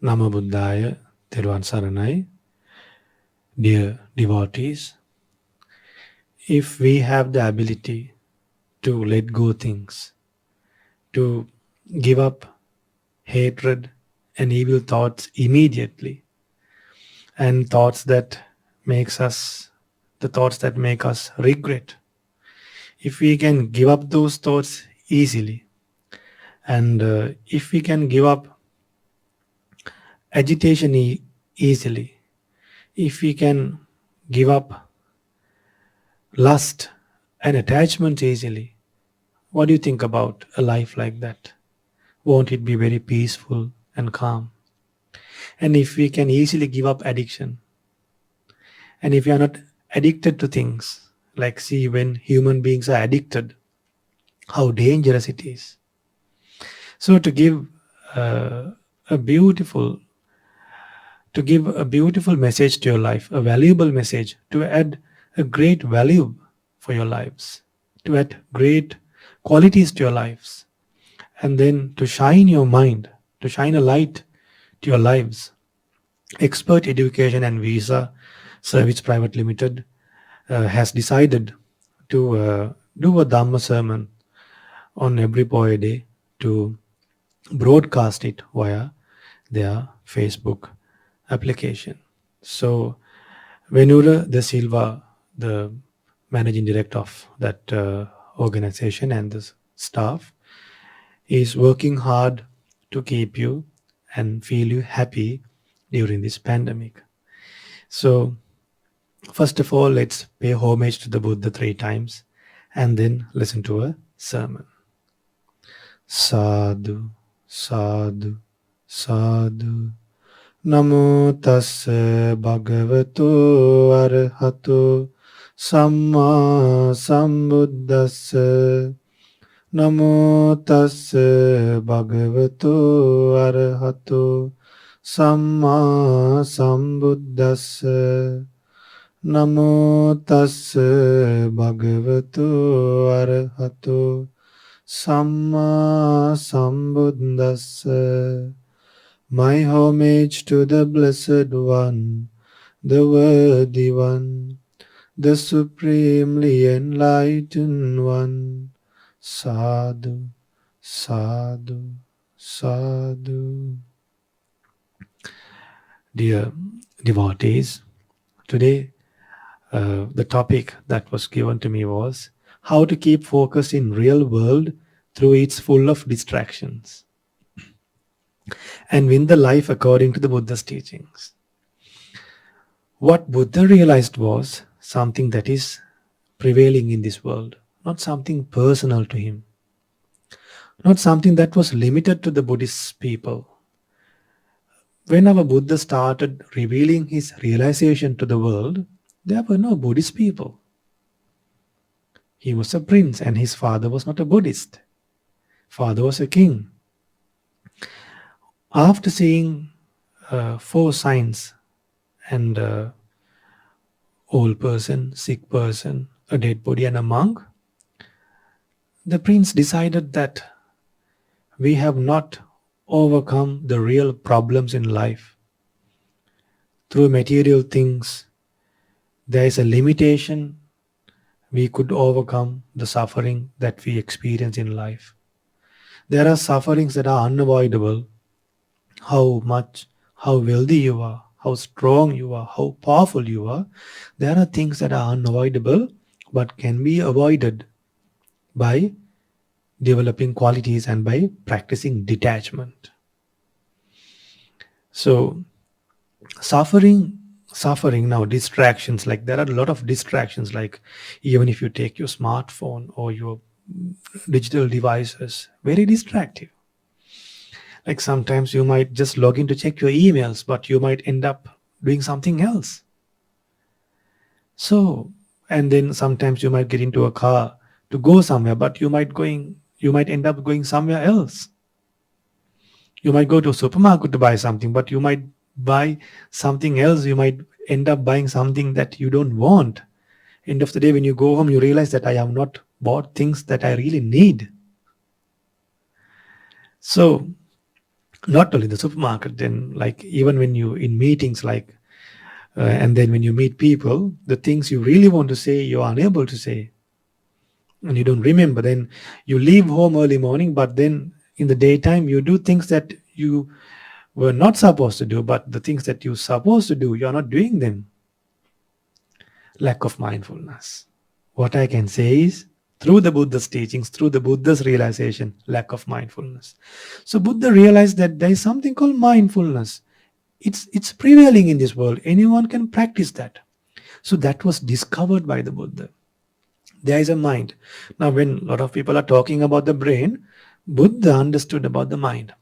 Namo Buddhaya, Theruvan Saranai. Dear devotees, if we have the ability to let go things, to give up hatred and evil thoughts immediately, and the thoughts that make us regret, if we can give up those thoughts easily, and if we can give up agitation easily, if we can give up lust and attachment easily, what do you think about a life like that? Won't it be very peaceful and calm? And if we can easily give up addiction, and if we are not addicted to things, like see when human beings are addicted, how dangerous it is. So to give a beautiful message to your life, a valuable message, to add a great value for your lives, to add great qualities to your lives, and then to shine your mind, to shine a light to your lives. Expert Education and Visa Service Private Limited has decided to do a Dhamma sermon on every Poya Day, to broadcast it via their Facebook application. So Venura De Silva, the managing director of that organization, and the staff is working hard to keep you and feel you happy during this pandemic. So first of all, let's pay homage to the Buddha 3 times and then listen to a sermon. Sadhu, sadhu, sadhu. Namo tassa bhagavato arahato samma sambuddhassa. Namo tassa bhagavato arahato samma sambuddhassa. Namo tassa bhagavato arahato samma sambuddhassa. My homage to the Blessed One, the Worthy One, the Supremely Enlightened One. Sadhu, sadhu, sadhu. Dear devotees, today the topic that was given to me was how to keep focus in real world through its full of distractions and win the life according to the Buddha's teachings. What Buddha realized was something that is prevailing in this world, not something personal to him, not something that was limited to the Buddhist people. When our Buddha started revealing his realization to the world, there were no Buddhist people. He was a prince and his father was not a Buddhist. Father was a king. After seeing 4 signs, and old person, sick person, a dead body and a monk, the prince decided that we have not overcome the real problems in life. Through material things, there is a limitation. We could overcome the suffering that we experience in life. There are sufferings that are unavoidable. How wealthy you are, how strong you are, how powerful you are, there are things that are unavoidable but can be avoided by developing qualities and by practicing detachment. So suffering now, distractions, like there are a lot of distractions, like even if you take your smartphone or your digital devices, very distractive. Like sometimes you might just log in to check your emails, but you might end up doing something else. So, and then sometimes you might get into a car to go somewhere, but you might end up going somewhere else. You might go to a supermarket to buy something, but you might buy something else. You might end up buying something that you don't want. End of the day, when you go home, you realize that I have not bought things that I really need. So Not only the supermarket, then like even when you in meetings, like and then when you meet people, the things you really want to say, you're unable to say, and you don't remember. Then you leave home early morning, but then in the daytime you do things that you were not supposed to do, but the things that you're supposed to do, you're not doing them. Lack of mindfulness. What I can say is, through the Buddha's teachings, through the Buddha's realization, lack of mindfulness. So Buddha realized that there is something called mindfulness. It's prevailing in this world. Anyone can practice that. So that was discovered by the Buddha. There is a mind. Now, when a lot of people are talking about the brain, Buddha understood about the mind.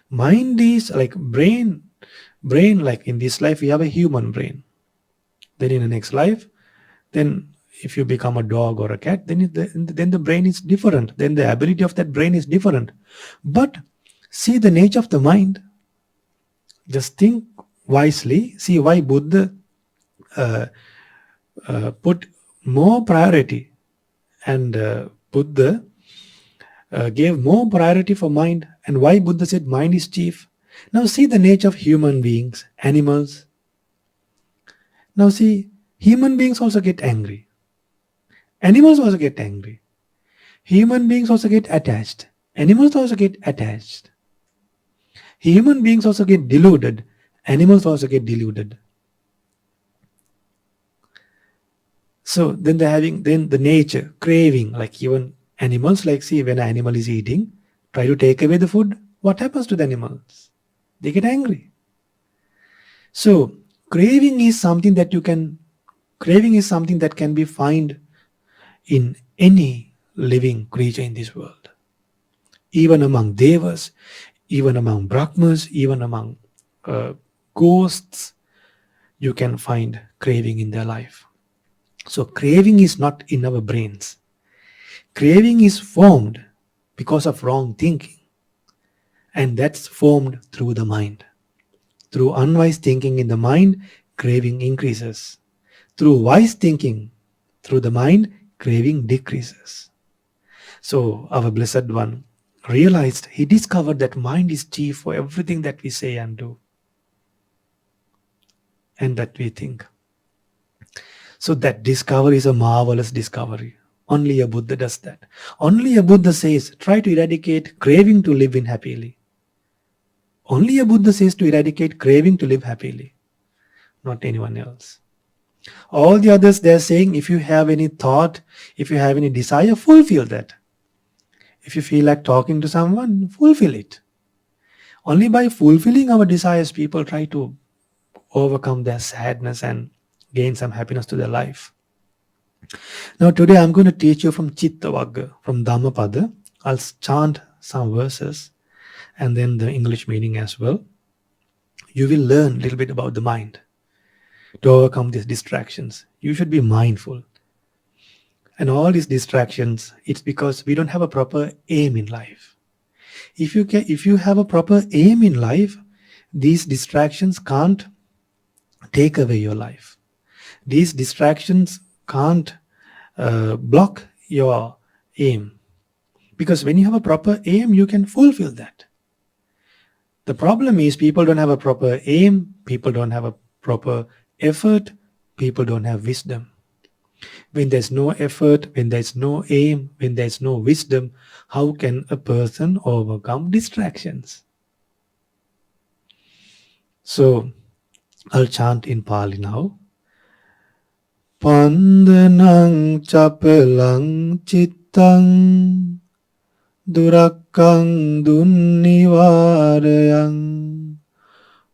Mind is like brain. Brain, like in this life, we have a human brain. Then in the next life, then if you become a dog or a cat, then the brain is different. Then the ability of that brain is different. But see the nature of the mind. Just think wisely. See why Buddha put more priority, and Buddha gave more priority for mind, and why Buddha said mind is chief. Now see the nature of human beings, animals. Now see, human beings also get angry. Animals also get angry. Human beings also get attached. Animals also get attached. Human beings also get deluded. Animals also get deluded. So then they're having then the nature, craving, like even animals, like see when an animal is eating, try to take away the food, what happens to the animals? They get angry. So craving is something that can be found in any living creature in this world. Even among devas, even among brahmas, even among ghosts, you can find craving in their life. So craving is not in our brains. Craving is formed because of wrong thinking. And that's formed through the mind. Through unwise thinking in the mind, craving increases. Through wise thinking, through the mind, craving decreases. So our Blessed One realized, he discovered that mind is chief for everything that we say and do, and that we think. So that discovery is a marvelous discovery. Only a Buddha does that. Only a Buddha says, try to eradicate craving to live in happily. Only a Buddha says to eradicate craving to live happily, not anyone else. All the others, they're saying, if you have any thought, if you have any desire, fulfill that. If you feel like talking to someone, fulfill it. Only by fulfilling our desires, people try to overcome their sadness and gain some happiness to their life. Now today I'm going to teach you from Chittavagga, from Dhammapada. I'll chant some verses and then the English meaning as well. You will learn a little bit about the mind. To overcome these distractions, you should be mindful. And all these distractions, it's because we don't have a proper aim in life. If you have a proper aim in life, these distractions can't take away your life. These distractions can't block your aim. Because when you have a proper aim, you can fulfill that. The problem is people don't have a proper aim, people don't have a proper effort, people don't have wisdom. When there's no effort, when there's no aim, when there's no wisdom, how can a person overcome distractions? So I'll chant in Pali now. Pandanang chapalang chittang durakkang dunnivarayang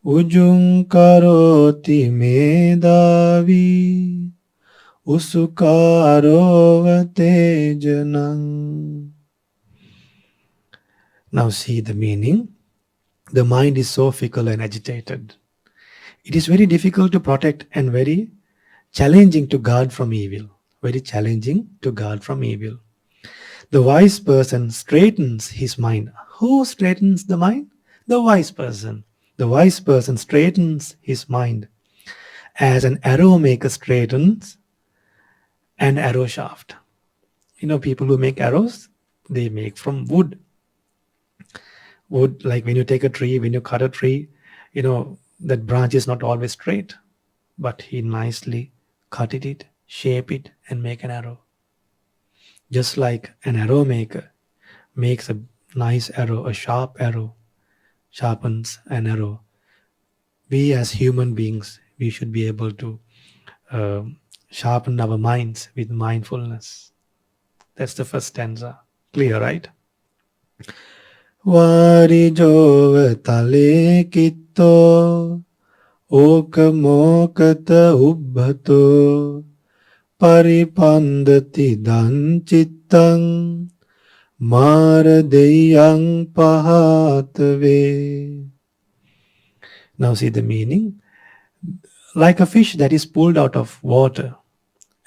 ujung karoti medavi usukarova tejanang. Now see the meaning. The mind is so fickle and agitated. It is very difficult to protect and very challenging to guard from evil. Very challenging to guard from evil. The wise person straightens his mind. Who straightens the mind? The wise person. The wise person straightens his mind as an arrow maker straightens an arrow shaft. You know, people who make arrows, they make from wood. wood, like when you take a tree, when you cut a tree, that branch is not always straight, but he nicely cut it, shape it, and make an arrow. Just like an arrow maker makes a nice arrow, a sharp arrow, sharpens an arrow. We as human beings, we should be able to sharpen our minds with mindfulness. That's the first stanza. Clear, right? Varijova tale kitto okamokata ubbhato paripandati danchittang maradeyang pahatave. Now see the meaning. Like a fish that is pulled out of water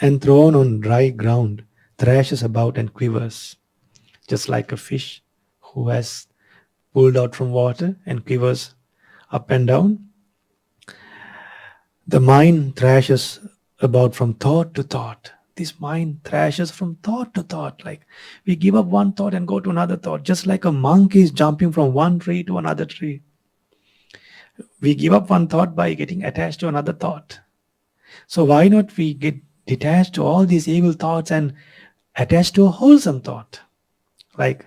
and thrown on dry ground, thrashes about and quivers. Just like a fish who has pulled out from water and quivers up and down, the mind thrashes about from thought to thought. This mind thrashes from thought to thought. Like we give up one thought and go to another thought, just like a monkey is jumping from one tree to another tree. We give up one thought by getting attached to another thought. So why not we get detached to all these evil thoughts and attached to a wholesome thought, like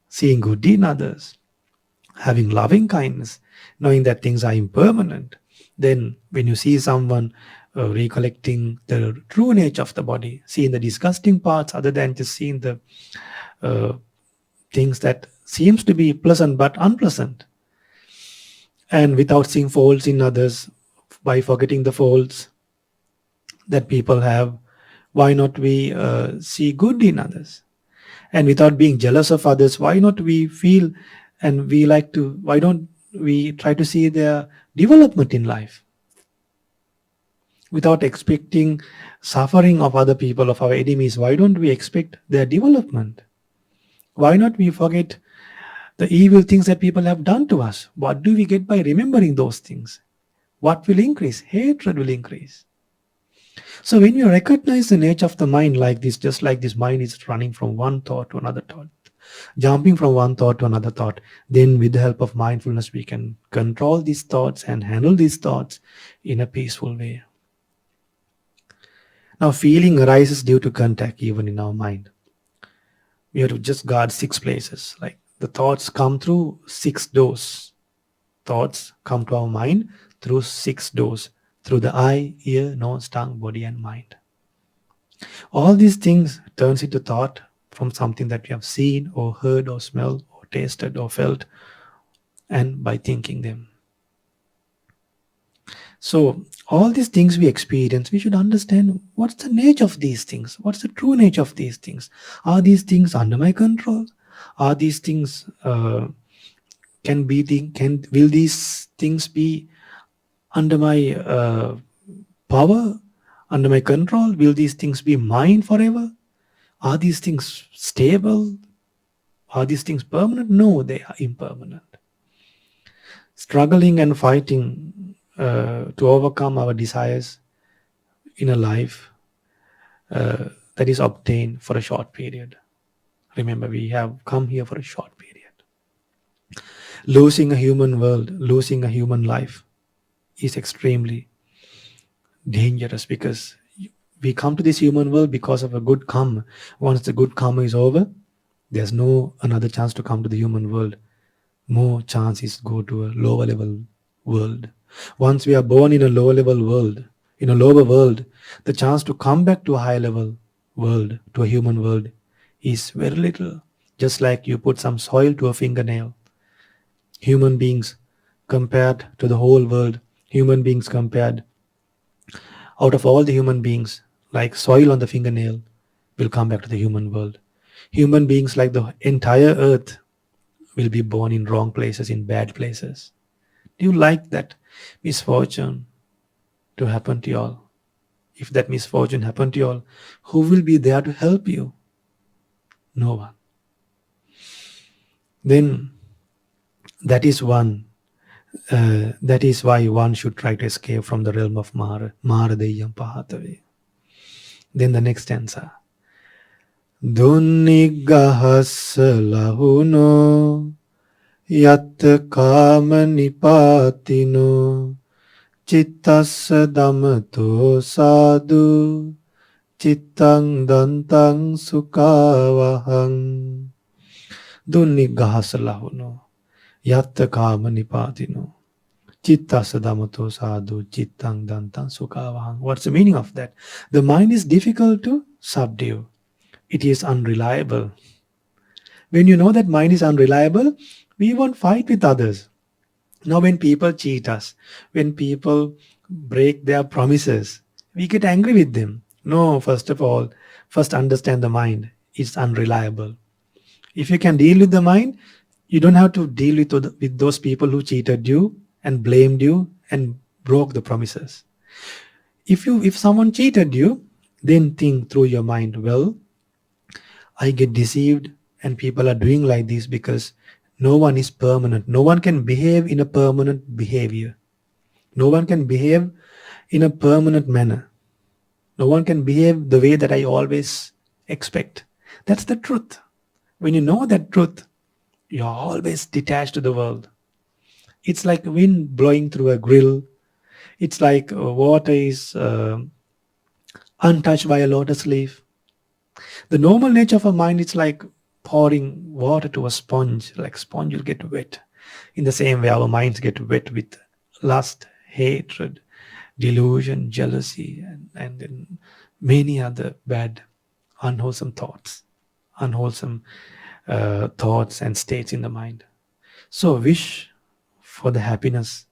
seeing good in others, having loving kindness, knowing that things are impermanent. Then when you see someone recollecting the true nature of the body, seeing the disgusting parts other than just seeing the things that seems to be pleasant but unpleasant, and without seeing faults in others, by forgetting the faults that people have, why not we see good in others? And without being jealous of others, why not we feel and we like to, why don't we try to see their development in life? Without expecting suffering of other people, of our enemies, why don't we expect their development? Why not we forget the evil things that people have done to us? What do we get by remembering those things? What will increase? Hatred will increase. So when you recognize the nature of the mind like this, just like this mind is running from one thought to another thought, jumping from one thought to another thought, then with the help of mindfulness, we can control these thoughts and handle these thoughts in a peaceful way. Now, feeling arises due to contact even in our mind. We have to just guard 6 places. Like the thoughts come through 6 doors. Thoughts come to our mind through 6 doors. Through the eye, ear, nose, tongue, body, and mind. All these things turns into thought from something that we have seen or heard or smelled or tasted or felt, and by thinking them. So all these things we experience, we should understand what's the nature of these things. What's the true nature of these things? Are these things under my control? Are these things will these things be under my power, under my control? Will these things be mine forever? Are these things stable? Are these things permanent? No, they are impermanent. Struggling and fighting to overcome our desires in a life that is obtained for a short period. Remember, we have come here for a short period. Losing a human world, losing a human life is extremely dangerous, because we come to this human world because of a good karma. Once the good karma is over, there's no another chance to come to the human world. More chances go to a lower level world. Once we are born in a lower level world, in a lower world, the chance to come back to a high level world, to a human world, is very little. Just like you put some soil to a fingernail. Human beings compared to the whole world, human beings compared, out of all the human beings, like soil on the fingernail, will come back to the human world. Human beings, like the entire earth, will be born in wrong places, in bad places. Do you like that misfortune to happen to you all? If that misfortune happened to you all, who will be there to help you? No one. Then that is one. That is why one should try to escape from the realm of Maradeyam Pahatave. Then the next stanza. Dunnigahas lahuno yatta kama nipatino cittassa damato sadhu cittang dantang sukavahang dunnigahasalahuno yatta kama nipatino cittassa damato sadhu cittang dantang sukavahang. What's the meaning of that? The mind is difficult to subdue. It is unreliable. When you know that mind is unreliable, we won't fight with others. Now, when people cheat us, when people break their promises, we get angry with them. No, first of all, first understand the mind. It's unreliable. If you can deal with the mind, you don't have to deal with those people who cheated you and blamed you and broke the promises. If someone cheated you, then think through your mind, well, I get deceived and people are doing like this because no one is permanent. No one can behave in a permanent behavior. No one can behave in a permanent manner. No one can behave the way that I always expect. That's the truth. When you know that truth, you're always detached to the world. It's like wind blowing through a grill. It's like water is untouched by a lotus leaf. The normal nature of a mind is like pouring water to a sponge. Like sponge will get wet. In the same way, our minds get wet with lust, hatred, delusion, jealousy, and then many other bad, unwholesome thoughts, unwholesome thoughts and states in the mind. So wish for the happiness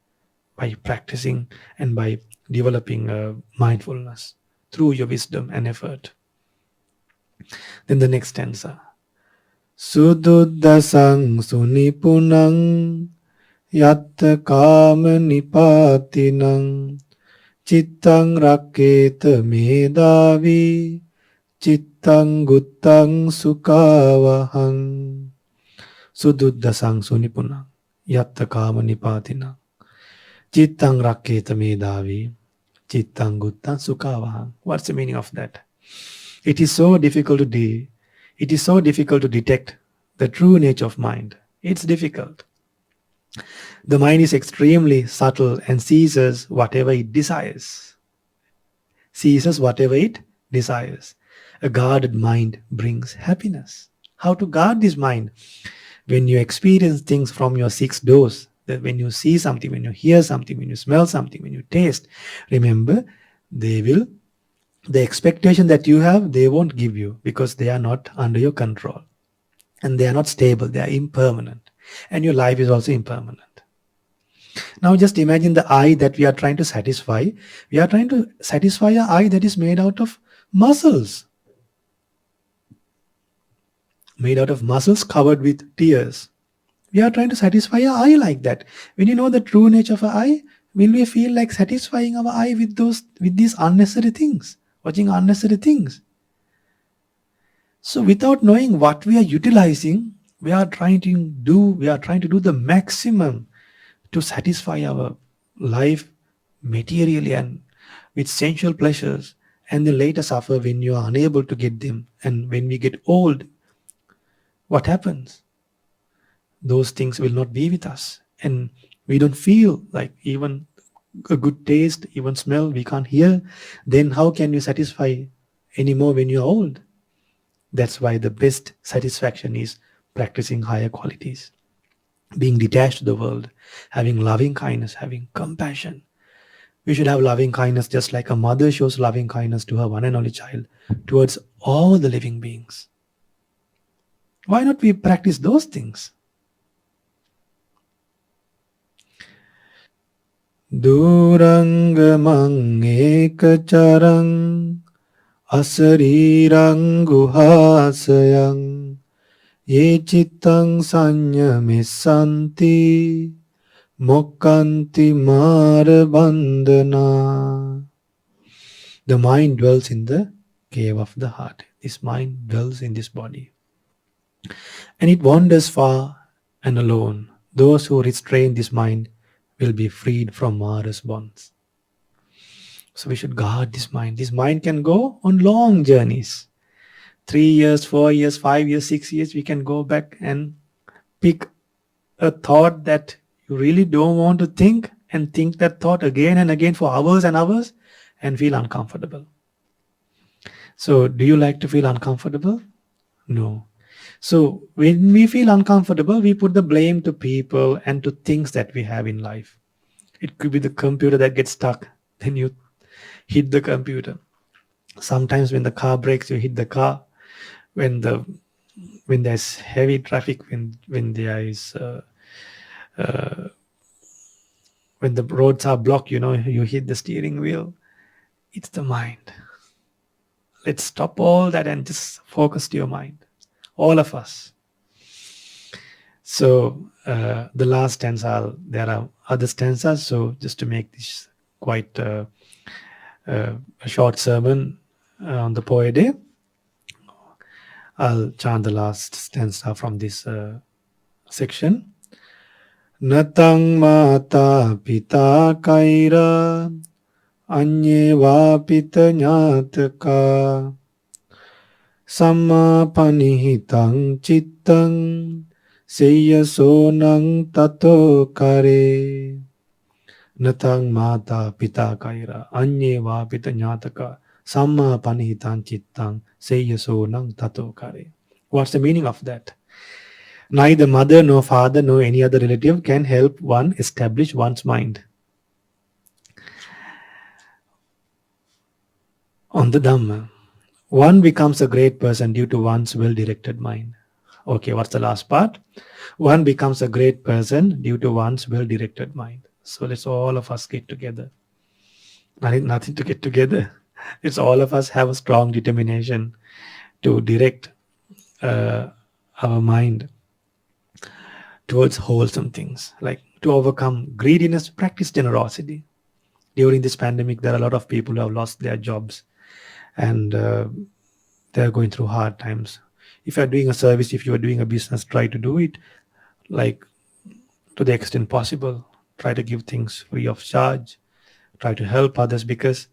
by practicing and by developing mindfulness through your wisdom and effort. Then the next stanza. Sududdasang sunipunang yatta kama nipatinang cittang rakketa medavi cittang guttang sukavahang. Sududdasang sunipunang yatta kama nipatinang cittang rakketa medavi cittang guttang sukavahang. What's the meaning of that? It is so difficult to detect the true nature of mind. It's difficult. The mind is extremely subtle and seizes whatever it desires. A guarded mind brings happiness. How to guard this mind? When you experience things from your six doors, that when you see something, when you hear something, when you smell something, when you taste, remember, the expectation that you have, they won't give you because they are not under your control. And they are not stable, they are impermanent. And your life is also impermanent. Now just imagine the eye that we are trying to satisfy. We are trying to satisfy an eye that is made out of muscles. Made out of muscles covered with tears. We are trying to satisfy our eye like that. When you know the true nature of our eye, will we feel like satisfying our eye with these unnecessary things, watching unnecessary things? So without knowing what we are utilizing, we are trying to do the maximum to satisfy our life materially and with sensual pleasures, and then later suffer when you are unable to get them. And when we get old, what happens? Those things will not be with us, and we don't feel like even a good taste, even smell, we can't hear. Then how can you satisfy anymore when you're old? That's why the best satisfaction is practicing higher qualities, being detached to the world, having loving kindness, having compassion. We should have loving kindness just like a mother shows loving kindness to her one and only child towards all the living beings. Why not we practice those things? Durangamang ekacharang asarirang guhasayang ye cittang sanyamissanti mokkanti marabandhana. The mind dwells in the cave of the heart. This mind dwells in this body. And it wanders far and alone. Those who restrain this mind will be freed from Mara's bonds. So we should guard this mind. This mind can go on long journeys. 3 years, 4 years, 5 years, 6 years, we can go back and pick a thought that you really don't want to think and think that thought again and again for hours and hours and feel uncomfortable. So, do you like to feel uncomfortable? No. So, when we feel uncomfortable, we put the blame to people and to things that we have in life. It could be the computer that gets stuck, then you hit the computer. Sometimes when the car breaks, you hit the car. When there's heavy traffic, when there is when the roads are blocked, you hit the steering wheel. It's the mind. Let's stop all that and just focus to your mind. All of us. So the last stanza, there are other stanzas. So just to make this quite a short sermon on the poet day, I'll chant the last stanza from this section. Natang mata pita kaira Anyeva pita nyataka Samma panihitang chittang Seyasonang tato kare Natang mata pita kaira Anyeva pita nyataka Samma panihitang chittang Seyasonang tato kare. What's the meaning of that? Neither mother, nor father, nor any other relative can help one establish one's mind on the Dhamma. One becomes a great person due to one's well-directed mind. Okay, what's the last part? One becomes a great person due to one's well-directed mind. So let's all of us get together. Nothing to get together. It's all of us have a strong determination to direct our mind towards wholesome things, like to overcome greediness, practice generosity. During this pandemic, there are a lot of people who have lost their jobs and they're going through hard times. If you're doing a service, if you're doing a business, try to do it like to the extent possible. Try to give things free of charge. Try to help others, because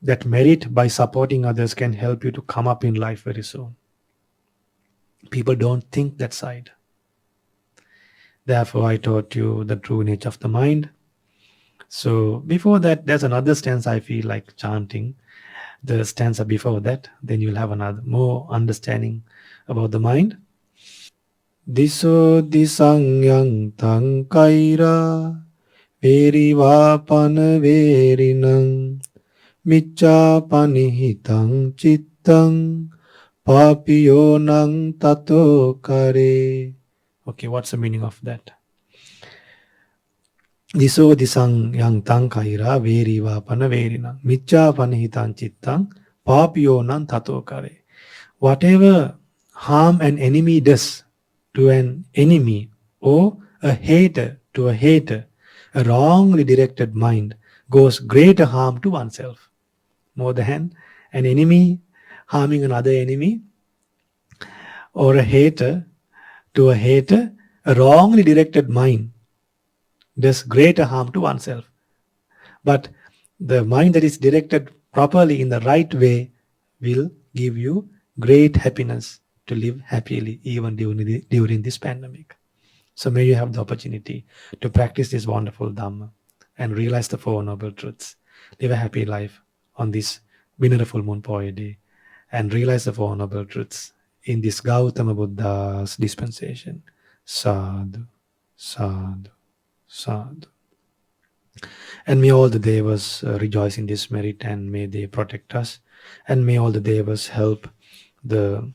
that merit by supporting others can help you to come up in life very soon. People don't think that side. Therefore, I taught you the true nature of the mind. So before that, there's another stanza I feel like chanting. The stanza before that, then you'll have another more understanding about the mind. Diso disang yang tang kaira veriva pana verinang micca panihitang chittang papiyo nang tato kare. Okay, what's the meaning of that? Diso disang yang tang kaira veriva pana verinang micca panihitang chittang papiyo nang tato kare. Whatever harm an enemy does to an enemy, or a hater to a hater, a wrongly directed mind goes greater harm to oneself. More than an enemy harming another enemy, or a hater to a hater, a wrongly directed mind does greater harm to oneself. But the mind that is directed properly in the right way will give you great happiness to live happily even during this pandemic. So may you have the opportunity to practice this wonderful Dhamma and realize the Four Noble Truths. Live a happy life on this Venerable Moon Poya Day and realize the Four Noble Truths in this Gautama Buddha's dispensation. Sadhu, sadhu, sadhu. And may all the Devas rejoice in this merit, and may they protect us, and may all the Devas help the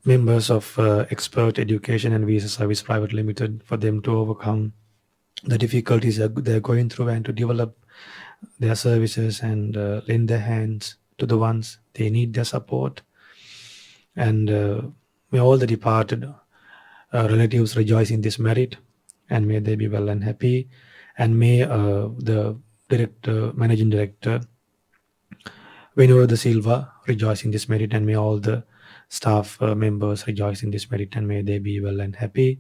members of Expert Education and Visa Service Private Limited for them to overcome the difficulties that they're going through and to develop their services and lend their hands to the ones they need their support. And may all the departed relatives rejoice in this merit, and may they be well and happy. And may the managing director, Venerable Da Silva, rejoice in this merit, and may all the staff members rejoice in this merit, and may they be well and happy,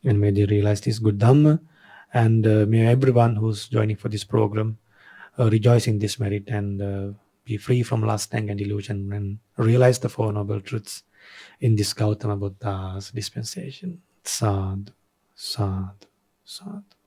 and may they realize this good Dhamma, and may everyone who's joining for this program rejoice in this merit and be free from lust, anger, and delusion, and realize the Four Noble Truths in this Gautama Buddha's dispensation. Sadhu, sadhu, sadhu.